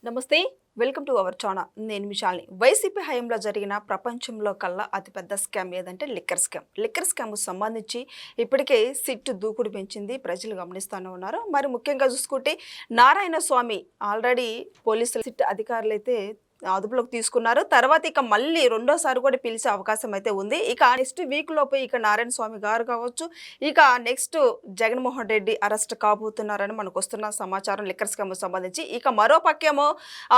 నమస్తే. Welcome to our channel. నేను మిషాల్ని. YCP హయాంలో జరిగిన ప్రపంచంలో కల్లా అతిపెద్ద స్కామ్ ఏదంటే లిక్కర్ స్కామ్. లిక్కర్ స్కామ్కు సంబంధించి ఇప్పటికే సిట్ దూకుడు పెంచింది. ప్రజలు గమనిస్తూనే ఉన్నారు. మరి ముఖ్యంగా చూసుకుంటే నారాయణ స్వామి ఆల్రెడీ పోలీసులు సిట్ అధికారులైతే అదుపులోకి తీసుకున్నారు. తర్వాత ఇక మళ్ళీ రెండోసారి కూడా పిలిచే అవకాశం అయితే ఉంది. ఇక నెక్స్ట్ వీక్ లోపు ఇక నారాయణ స్వామి గారు కావచ్చు, ఇక నెక్స్ట్ జగన్మోహన్ రెడ్డి అరెస్ట్ కాబోతున్నారని మనకు వస్తున్న సమాచారం లిక్కర్ స్కామ్కు సంబంధించి. ఇక మరో పక్కేమో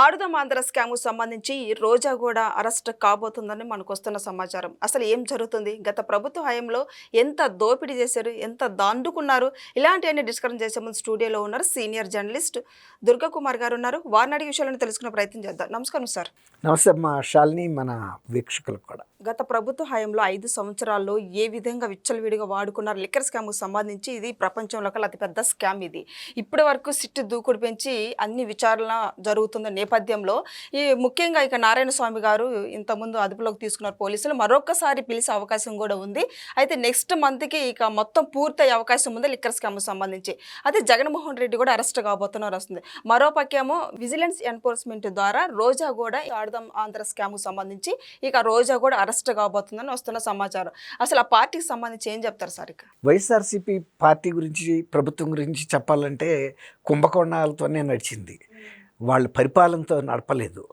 ఆడుదాం ఆంధ్ర స్కామ్కు సంబంధించి రోజా కూడా అరెస్ట్ కాబోతుందని మనకు వస్తున్న సమాచారం. అసలు ఏం జరుగుతుంది, గత ప్రభుత్వ హయాంలో ఎంత దోపిడీ చేశారు, ఎంత దండుకున్నారు, ఇలాంటివన్నీ డిస్కషన్ చేసే ముందు స్టూడియోలో ఉన్నారు సీనియర్ జర్నలిస్ట్ దుర్గా కుమార్ గారు ఉన్నారు. వారిని అడిగే విషయాలను తెలుసుకునే ప్రయత్నం చేద్దాం. నమస్కారం సార్. నమస్తే అమ్మా శాలిని, మన వీక్షకులకు కూడా. గత ప్రభుత్వ హయాంలో 5 సంవత్సరాల్లో ఏ విధంగా విచ్చలవిడిగా వాడుకున్నారు లిక్కర్ స్కామ్కు సంబంధించి ఇది ప్రపంచంలో కల్లా అతిపెద్ద స్కామ్ ఇది. ఇప్పటి వరకు సిట్ దూకుడు పెంచి అన్ని విచారణ జరుగుతున్న నేపథ్యంలో ఈ ముఖ్యంగా ఇక నారాయణ స్వామి గారు ఇంతకుముందు అదుపులోకి తీసుకున్నారు పోలీసులు. మరొకసారి పిలిచే అవకాశం కూడా ఉంది. అయితే నెక్స్ట్ మంత్కి ఇక మొత్తం పూర్తయ్యే అవకాశం ఉంది లిక్కర్ స్కామ్కు సంబంధించి. అయితే జగన్మోహన్ రెడ్డి కూడా అరెస్ట్ కాబోతున్నారు వస్తుంది. మరోపక్కేమో విజిలెన్స్ ఎన్ఫోర్స్మెంట్ ద్వారా రోజా కూడా ఆడదాం ఆంధ్ర స్కామ్కు సంబంధించి ఇక రోజా కూడా అరెస్ట్ కాబోతుందని వస్తున్న సమాచారం. అసలు ఆ పార్టీకి సంబంధించి ఏం చెప్తారు సార్? ఇక వైఎస్ఆర్సీపీ పార్టీ గురించి, ప్రభుత్వం గురించి చెప్పాలంటే కుంభకోణాలతోనే నడిచింది. వాళ్ళ పరిపాలనతో నడపలేదు.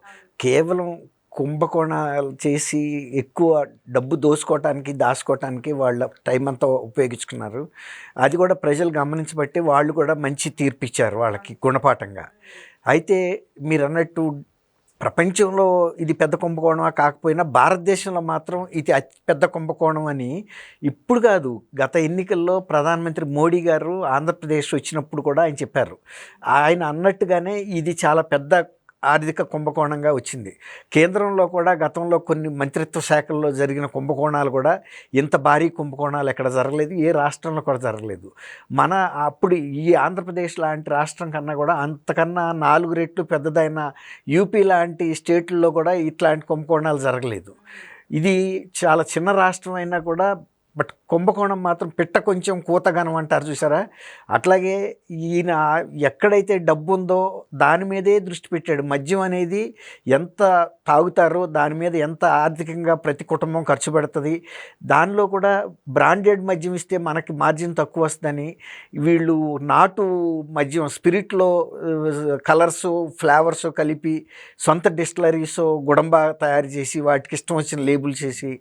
కేవలం కుంభకోణాలు చేసి ఎక్కువ డబ్బు దోసుకోవటానికి, దాచుకోవటానికి వాళ్ళ టైం అంతా ఉపయోగించుకున్నారు. అది కూడా ప్రజలు గమనించబట్టి వాళ్ళు కూడా మంచి తీర్పు ఇచ్చారు వాళ్ళకి గుణపాఠంగా. అయితే మీరు అన్నట్టు ప్రపంచంలో ఇది పెద్ద కుంభకోణమా కాకపోయినా భారతదేశంలో మాత్రం ఇది అతి పెద్ద కుంభకోణం అని ఇప్పుడు కాదు, గత ఎన్నికల్లో ప్రధానమంత్రి మోడీ గారు ఆంధ్రప్రదేశ్ వచ్చినప్పుడు కూడా ఆయన చెప్పారు. ఆయన అన్నట్టుగానే ఇది చాలా పెద్ద ఆర్థిక కుంభకోణంగా వచ్చింది. కేంద్రంలో కూడా గతంలో కొన్ని మంత్రిత్వ శాఖల్లో జరిగిన కుంభకోణాలు కూడా ఇంత భారీ కుంభకోణాలు ఎక్కడ జరగలేదు, ఏ రాష్ట్రంలో కూడా జరగలేదు. మన అప్పుడు ఈ ఆంధ్రప్రదేశ్ లాంటి రాష్ట్రం కన్నా కూడా అంతకన్నా 4 రెట్లు పెద్దదైన యూపీ లాంటి స్టేట్లలో కూడా ఇట్లాంటి కుంభకోణాలు జరగలేదు. ఇది చాలా చిన్న రాష్ట్రం అయినా కూడా బట్ కుంభకోణం మాత్రం పిట్ట కొంచెం కూతగనం అంటారు చూసారా, అట్లాగే ఈయన ఎక్కడైతే డబ్బు ఉందో దాని మీదే దృష్టి పెట్టాడు. మద్యం అనేది ఎంత తాగుతారో దాని మీద ఎంత ఆర్థికంగా ప్రతి కుటుంబం ఖర్చు పెడుతుంది, దానిలో కూడా బ్రాండెడ్ మద్యం ఇస్తే మనకి మార్జిన్ తక్కువ వస్తుందని వీళ్ళు నాటు మద్యం స్పిరిట్లో కలర్స్ ఫ్లేవర్స్ కలిపి సొంత డిస్టిలరీస్ గుడంబ తయారు చేసి వాటికి ఇష్టం వచ్చిన లేబుల్ చేసి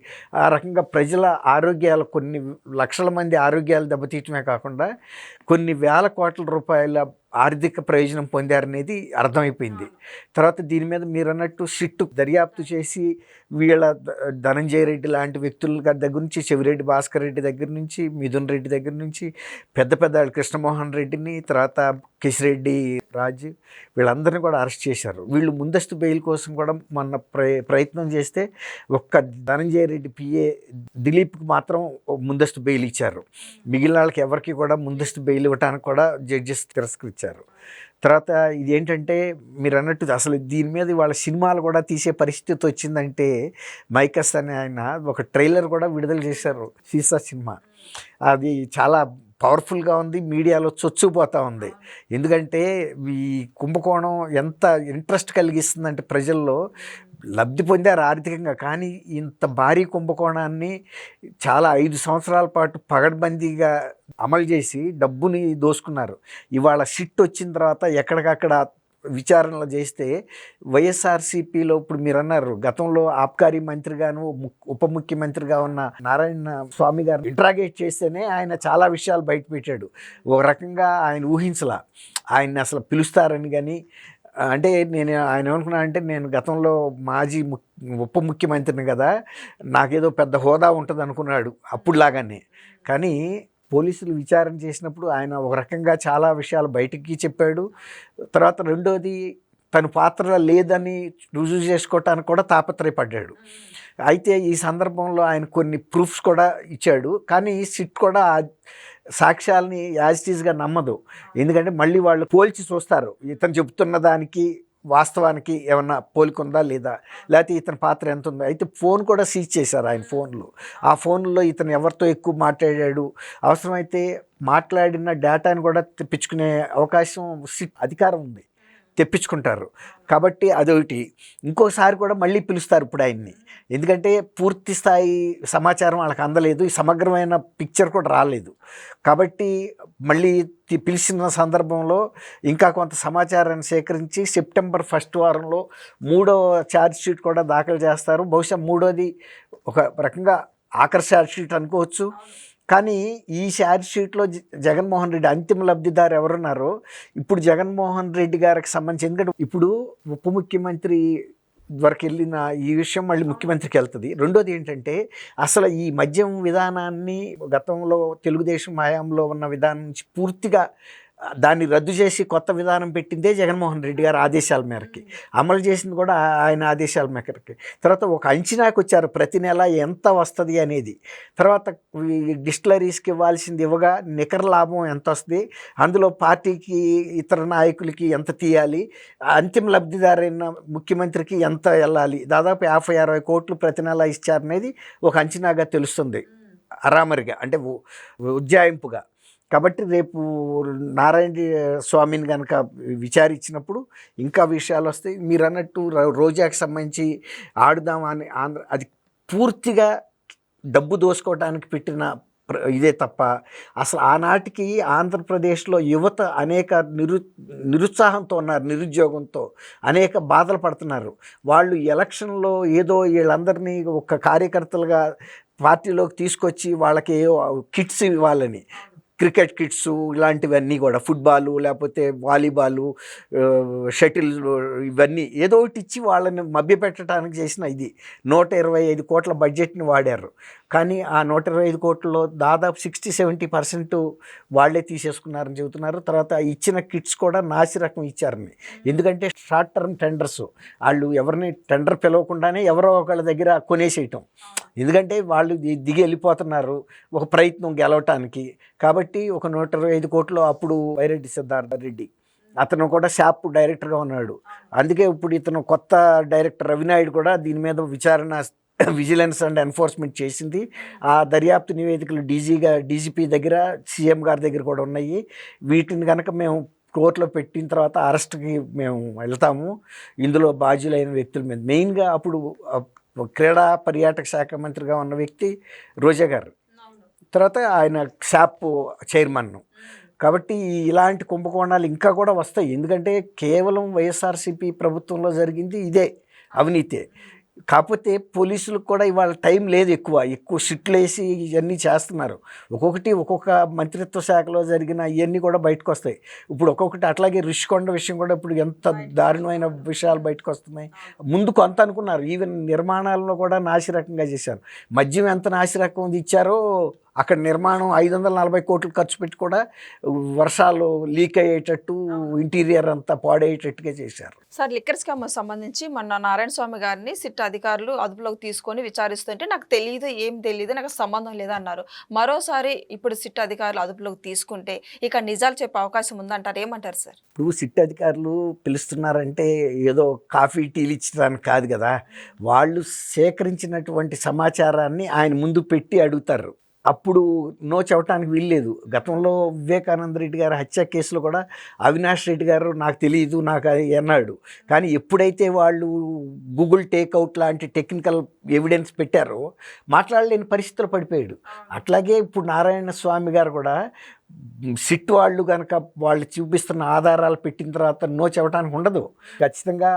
ఆ రకంగా ప్రజల ఆరోగ్యాలు, కొన్ని లక్షల మంది ఆరోగ్యాలు దెబ్బతీయటమే కాకుండా కొన్ని వేల కోట్ల రూపాయల ఆర్థిక ప్రయోజనం పొందారనేది అర్థమైపోయింది. తర్వాత దీని మీద మీరు అన్నట్టు సిట్టు దర్యాప్తు చేసి వీళ్ళ ధనంజయ రెడ్డి లాంటి వ్యక్తుల దగ్గర నుంచి, చెవిరెడ్డి భాస్కర్ రెడ్డి దగ్గర నుంచి, మిథున్ రెడ్డి దగ్గర నుంచి, పెద్ద పెద్ద కృష్ణమోహన్ రెడ్డిని, తర్వాత కిషిరెడ్డి రాజు, వీళ్ళందరినీ కూడా అరెస్ట్ చేశారు. వీళ్ళు ముందస్తు బెయిల్ కోసం కూడా మొన్న ప్రయత్నం చేస్తే ఒక్క ధనంజయ రెడ్డి పిఏ దిలీప్కి మాత్రం ముందస్తు బెయిల్ ఇచ్చారు. మిగిలిన వాళ్ళకి ఎవరికి కూడా ముందస్తు బెయిల్ ఇవ్వడానికి కూడా జడ్జెస్ తిరస్కరించారు. తర్వాత ఇది ఏంటంటే మీరు అన్నట్టు అసలు దీని మీద వాళ్ళ సినిమాలు కూడా తీసే పరిస్థితి వచ్చిందంటే మైకస్ అనే ఆయన ఒక ట్రైలర్ కూడా విడుదల చేశారు సీసా సినిమా. అది చాలా పవర్ఫుల్గా ఉంది, మీడియాలో చొచ్చుకుపోతూ ఉంది. ఎందుకంటే ఈ కుంభకోణం ఎంత ఇంట్రెస్ట్ కలిగిస్తుందంటే ప్రజల్లో లబ్ధి పొందారు ఆర్థికంగా, కానీ ఇంత భారీ కుంభకోణాన్ని చాలా 5 సంవత్సరాల పాటు పగడ్బందీగా అమలు చేసి డబ్బుని దోసుకున్నారు. ఇవాళ సిట్ వచ్చిన తర్వాత ఎక్కడికక్కడ విచారణలు చేస్తే వైఎస్ఆర్సీపీలో ఇప్పుడు మీరు అన్నారు గతంలో ఆబ్కారీ మంత్రిగాను ఉప ముఖ్యమంత్రిగా ఉన్న నారాయణ స్వామి గారు ఇంట్రాగేట్ చేస్తేనే ఆయన చాలా విషయాలు బయటపెట్టాడు. ఒక రకంగా ఆయన ఊహించలా ఆయన్ని అసలు పిలుస్తారని. కానీ అంటే ఆయన ఏమనుకున్నా అంటే నేను గతంలో మాజీ ఉప ముఖ్యమంత్రిని కదా, నాకేదో పెద్ద హోదా ఉంటుంది అనుకున్నాడు అప్పుడులాగానే. కానీ పోలీసులు విచారణ చేసినప్పుడు ఆయన ఒక రకంగా చాలా విషయాలు బయటికి చెప్పాడు. తర్వాత రెండోది తన పాత్ర లేదని రుజువు చేసుకోవటానికి కూడా తాపత్రయపడ్డాడు. అయితే ఈ సందర్భంలో ఆయన కొన్ని ప్రూఫ్స్ కూడా ఇచ్చాడు. కానీ సిట్ కూడా సాక్ష్యాలని యాజ్ ఇట్ ఈజ్గా నమ్మదు. ఎందుకంటే మళ్ళీ వాళ్ళు పోల్చి చూస్తారు, ఇతను చెబుతున్న దానికి వాస్తవానికి ఏమన్నా పోలికుందా లేదా, లేకపోతే ఇతని పాత్ర ఎంత ఉందో. అయితే ఫోన్ కూడా సీజ్ చేశారు ఆయన ఫోన్లో. ఆ ఫోన్లో ఇతను ఎవరితో ఎక్కువ మాట్లాడాడు, అవసరమైతే మాట్లాడిన డేటాని కూడా తెప్పించుకునే అవకాశం సిట్ అధికారం ఉంది. తెప్పించుకుంటారు. కాబట్టి అదొకటి. ఇంకోసారి కూడా మళ్ళీ పిలుస్తారు ఇప్పుడు ఆయన్ని. ఎందుకంటే పూర్తి స్థాయి సమాచారం వాళ్ళకి అందలేదు, ఈ సమగ్రమైన పిక్చర్ కూడా రాలేదు. కాబట్టి మళ్ళీ పిలిచిన సందర్భంలో ఇంకా కొంత సమాచారాన్ని సేకరించి సెప్టెంబర్ 1st వారంలో 3వ ఛార్జ్ షీట్ కూడా దాఖలు చేస్తారు. బహుశా 3వది ఒక రకంగా ఆఖరి ఛార్జ్ షీట్ అనుకోవచ్చు. కానీ ఈ ఛార్జ్ షీట్లో జగన్మోహన్ రెడ్డి అంతిమ లబ్ధిదారు ఎవరున్నారో ఇప్పుడు జగన్మోహన్ రెడ్డి గారికి సంబంధించి, ఎందుకంటే ఇప్పుడు ఉప ముఖ్యమంత్రి వరకు వెళ్ళిన ఈ విషయం మళ్ళీ ముఖ్యమంత్రికి వెళ్తుంది. రెండోది ఏంటంటే అసలు ఈ మద్యం విధానాన్ని గతంలో తెలుగుదేశం హయాంలో ఉన్న విధానం నుంచి పూర్తిగా దాన్ని రద్దు చేసి కొత్త విధానం పెట్టిందే జగన్మోహన్ రెడ్డి గారి ఆదేశాల మేరకి, అమలు చేసింది కూడా ఆయన ఆదేశాల మేరకి. తర్వాత ఒక అంచనాకు వచ్చారు ప్రతి నెల ఎంత వస్తుంది అనేది. తర్వాత డిస్టిలరీస్కి ఇవ్వాల్సింది ఇవ్వగా నికర లాభం ఎంత వస్తుంది, అందులో పార్టీకి ఇతర నాయకులకి ఎంత తీయాలి, అంతిమ లబ్ధిదారైన ముఖ్యమంత్రికి ఎంత వెళ్ళాలి, దాదాపు 50-60 కోట్లు ప్రతి నెల ఇచ్చారనేది ఒక అంచనాగా తెలుస్తుంది అరామరిగా, అంటే ఉజ్జాయింపుగా. కాబట్టి రేపు నారాయణ స్వామిని కనుక విచారించినప్పుడు ఇంకా విషయాలు వస్తాయి. మీరు అన్నట్టు రోజాకి సంబంధించి ఆడుదాం అని అది పూర్తిగా డబ్బు దోసుకోవడానికి పెట్టిన ఇదే తప్ప అసలు ఆనాటికి ఆంధ్రప్రదేశ్లో యువత అనేక నిరుత్సాహంతో ఉన్నారు, నిరుద్యోగంతో అనేక బాధలు పడుతున్నారు. వాళ్ళు ఎలక్షన్లో ఏదో వీళ్ళందరినీ ఒక కార్యకర్తలుగా పార్టీలోకి తీసుకొచ్చి వాళ్ళకి కిట్స్ ఇవ్వాలని, క్రికెట్ కిట్స్ ఇలాంటివన్నీ కూడా, ఫుట్బాలు లేకపోతే వాలీబాలు, షటిల్, ఇవన్నీ ఏదో ఒకటి ఇచ్చి వాళ్ళని మభ్యపెట్టడానికి చేసిన ఇది 125 కోట్ల బడ్జెట్ని వాడారు. కానీ ఆ 125 కోట్లలో దాదాపు 60-70% వాళ్ళే తీసేసుకున్నారని చెబుతున్నారు. తర్వాత ఇచ్చిన కిట్స్ కూడా నాసి రకం ఇచ్చారని, ఎందుకంటే షార్ట్ టర్మ్ టెండర్స్, వాళ్ళు ఎవరిని టెండర్ పిలవకుండానే ఎవరో ఒకళ్ళ దగ్గర కొనేసేయటం, ఎందుకంటే వాళ్ళు దిగి వెళ్ళిపోతున్నారు ఒక ప్రయత్నం గెలవటానికి. కాబట్టి ఒక 125 కోట్లు అప్పుడు వైరెడ్డి సిద్ధార్థ రెడ్డి అతను కూడా షాప్ డైరెక్టర్గా ఉన్నాడు. అందుకే ఇప్పుడు ఇతను కొత్త డైరెక్టర్ రవినాయుడు కూడా దీని మీద విచారణ విజిలెన్స్ అండ్ ఎన్ఫోర్స్మెంట్ చేసింది. ఆ దర్యాప్తు నివేదికలు డీజీపీ దగ్గర, సీఎం గారి దగ్గర కూడా ఉన్నాయి. వీటిని కనుక మేము కోర్టులో పెట్టిన తర్వాత అరెస్ట్కి మేము వెళ్తాము ఇందులో బాధ్యులైన వ్యక్తుల మీద. మెయిన్గా అప్పుడు క్రీడా పర్యాటక శాఖ మంత్రిగా ఉన్న వ్యక్తి రోజా గారు, తర్వాత ఆయన షాప్ చైర్మన్. కాబట్టి ఇలాంటి కుంభకోణాలు ఇంకా కూడా వస్తాయి. ఎందుకంటే కేవలం వైఎస్ఆర్సీపీ ప్రభుత్వంలో జరిగింది ఇదే అవినీతే. కాకపోతే పోలీసులకు కూడా ఇవాళ టైం లేదు, ఎక్కువ షిట్లు వేసి ఇవన్నీ చేస్తున్నారు. ఒక్కొక్క మంత్రిత్వ శాఖలో జరిగిన ఇవన్నీ కూడా బయటకు వస్తాయి. ఇప్పుడు ఒక్కొక్కటి అట్లాగే రుషికొండ విషయం కూడా ఇప్పుడు ఎంత దారుణమైన విషయాలు బయటకు వస్తున్నాయి. ముందు కొంత అనుకున్నారు, ఈవెన్ నిర్మాణాలను కూడా నాసిరకంగా చేశారు. మద్యం ఎంత నాసిరకం ఇచ్చారో అక్కడ నిర్మాణం 540 కోట్లు ఖర్చు పెట్టి కూడా వర్షాలు లీక్ అయ్యేటట్టు, ఇంటీరియర్ అంతా పాడయ్యేటట్టుగా చేశారు. సార్, లిక్కర్ స్కామ్ సంబంధించి మొన్న నారాయణ స్వామి గారిని సిట్ అధికారులు అదుపులోకి తీసుకొని విచారిస్తుంటే నాకు తెలియదు, ఏం తెలియదు, నాకు సంబంధం లేదన్నారు. మరోసారి ఇప్పుడు సిట్ అధికారులు అదుపులోకి తీసుకుంటే ఇక నిజాలు చెప్పే అవకాశం ఉందంటారు, ఏమంటారు సార్? ఇప్పుడు సిట్ అధికారులు పిలుస్తున్నారంటే ఏదో కాఫీ టీలు ఇచ్చడానికి కాదు కదా, వాళ్ళు సేకరించినటువంటి సమాచారాన్ని ఆయన ముందు పెట్టి అడుగుతారు. అప్పుడు నో చెప్పడానికి వీల్లేదు. గతంలో వివేకానంద రెడ్డి గారి హత్య కేసులో కూడా అవినాష్ రెడ్డి గారు నాకు తెలియదు, నాకు అది అన్నాడు. కానీ ఎప్పుడైతే వాళ్ళు గూగుల్ టేక్అవుట్ లాంటి టెక్నికల్ ఎవిడెన్స్ పెట్టారో మాట్లాడలేని పరిస్థితులు పడిపోయాడు. అట్లాగే ఇప్పుడు నారాయణ స్వామి గారు కూడా సిట్ వాళ్ళు కనుక వాళ్ళు చూపిస్తున్న ఆధారాలు పెట్టిన తర్వాత నో చెప్పడానికి ఉండదు. ఖచ్చితంగా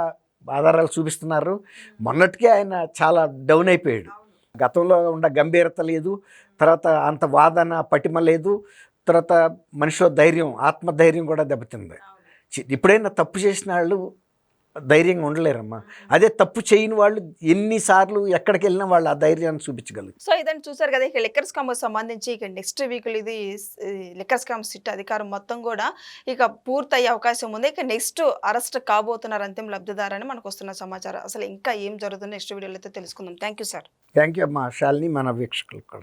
ఆధారాలు చూపిస్తున్నారు. మొన్నటికే ఆయన చాలా డౌన్ అయిపోయాడు. గతంలో ఉన్న గంభీరత లేదు, తర్వాత అంత వాదన పటిమ లేదు, తర్వాత మనిషిలో ధైర్యం, ఆత్మధైర్యం కూడా దెబ్బతింది. ఎప్పుడైనా తప్పు చేసిన వాళ్ళు ధైర్యంగా ఉండలేరమ్మా. అదే తప్పు చేయని వాళ్ళు ఎన్నిసార్లు ఎక్కడికి వెళ్ళినా వాళ్ళు ఆ ధైర్యాన్ని చూపించగలరు. సో ఇదని చూసారు కదా, ఇక లిక్కర్ స్కామ్ సంబంధించి ఇక నెక్స్ట్ వీక్ ఇది లిక్కర్ స్కామ్ సిట్ అధికారం మొత్తం కూడా ఇక పూర్తయ్యే అవకాశం ఉంది. ఇక నెక్స్ట్ అరెస్ట్ కాబోతున్నారు అంతిమ లబ్ధిదారని మనకు వస్తున్న సమాచారం. అసలు ఇంకా ఏం జరుగుతుందో నెక్స్ట్ వీడియోలో అయితే తెలుసుకుందాం. Thank you sir. Thank you అమ్మా శాలిని, మన వీక్షకులకు కూడా.